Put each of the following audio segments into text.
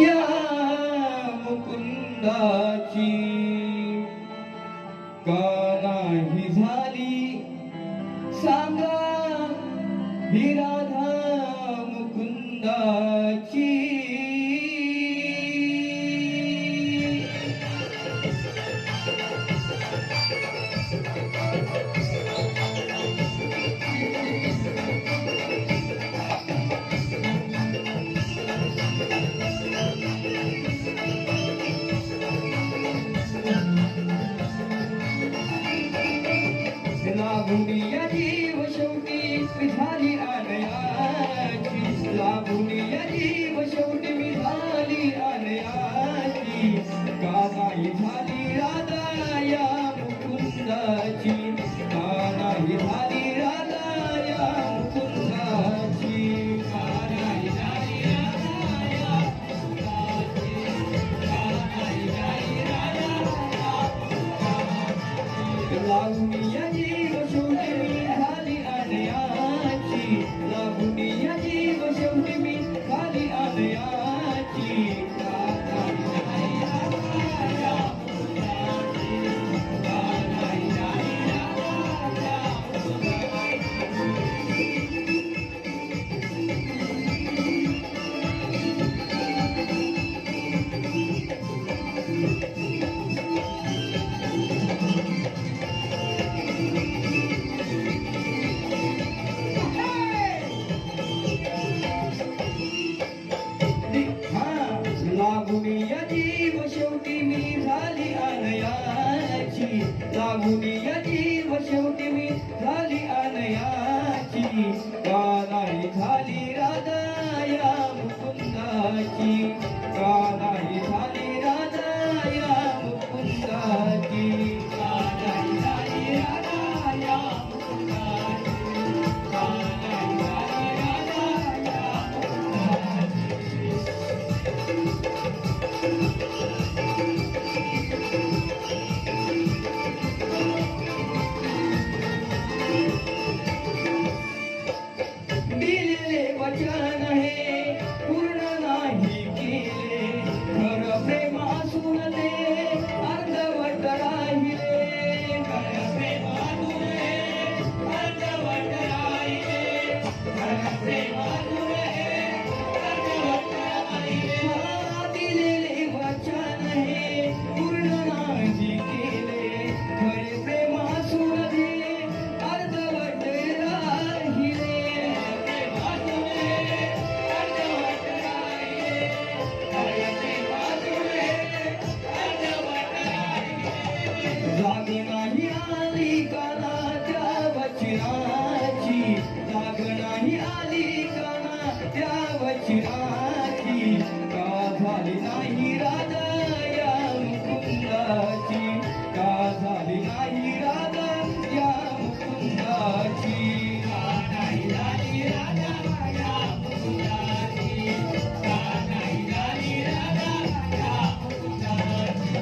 या मुकुंदाची का नाही झाली सांगा ही राधा मुकुंदाची. लागून या जीव शेवटी मी झाली आनयाची. लागून या जीव शेवटी मी झाली आनयाची. का नाही झाली राधा या मुकुंदाची. का नाही झाली राधा या मुकुंदाची. का नाही झाली राधा या मुकुंदाची. का नाही झाली राधा या मुकुंदाची. लागून या जीव शेवटी मी झाली आनयाची. लागून या जीव शेवटी मी झाली आनयाची. का नाही झाली राधा या मुकुंदाची. का नाही झाली राधा या मुकुंदाची. लागून या जीव शेवटी मी झाली आनयाची. लागून या जीव शेवटी मी झाली आनयाची. का नाही झाली राधा या मुकुंदाची. का नाही झाली राधा या मुकुंदाची. का नाही झाली राधा या मुकुंदाची. का नाही झाली राधा या दिलेले वचन हे पूर्ण नाही केले. खरं प्रेम असून ते अर्धवट राहिले. खरं प्रेम असून हे अर्धवट राहिले. खरं प्रेम असून हे अर्धवट राहिले. दिलेले वचन हे पूर्ण नाही केले. खरे प्रेम असून ते अर्धवट राहिले. जाग नाही आली काना त्या वचनाची. जाग नाही आली काना त्या वचनाची. का झाली नाही राधा या मुकुंदाची. का झाली नाही राधा या मुकुंदाची. का नाही झाली राधा या मुकुंदाची. का नाही झाली राधा या मुकुंदाची.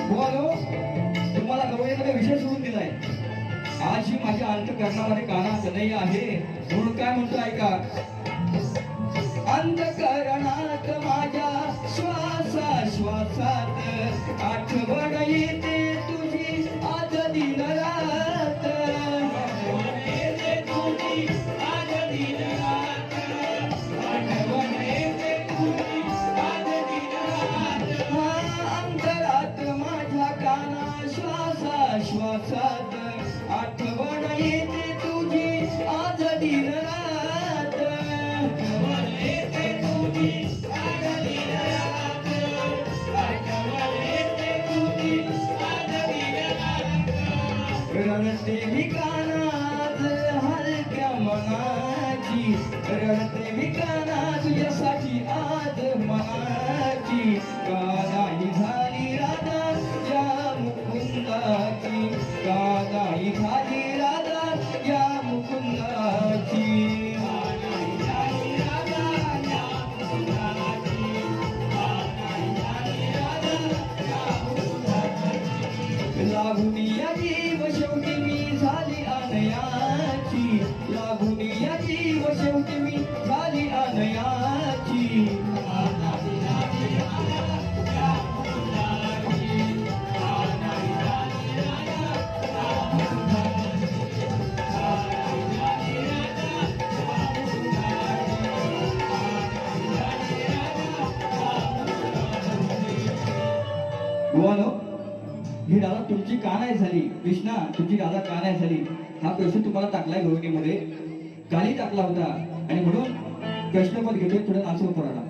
बोलो तुम्हाला गवळीमध्ये विषय सोडून दिलाय. आज ही माझ्या अंतकरणामध्ये कानात नाही आहे म्हणून काय म्हणतो ऐका. अंतकरणात माझ्या श्वासात आठवण येते तुझी आज दिन रात. आठवण येते तुझी आज दिन रात. आठवण येते तुझी आज दिन रात. अंतरात माझ्या काना श्वासात आठवण येते तुझी आज दिन रात. आठवण येते तुझी आज दिन रात. आठवण येते तुझी आज दिन रात. रडते मी कानात हलक्या मनाची. रडते मी काना तुझ्यासाठी आज मनाची. का नाही झाली राधा या मुकुंदाची. का नाही झाली राधा या मुकुंदाची. का नाही झाली राधा या शेवटी मी झाली अनयाची गोवानो ही राधा तुमची का नाही झाली कृष्णा तुमची राधा का नाही झाली हा प्रश्न तुम्हाला टाकलाय गृहिणीमध्ये काली टाकला होता आणि म्हणून प्रश्नपद घेतोय थोडं नाचून पडाला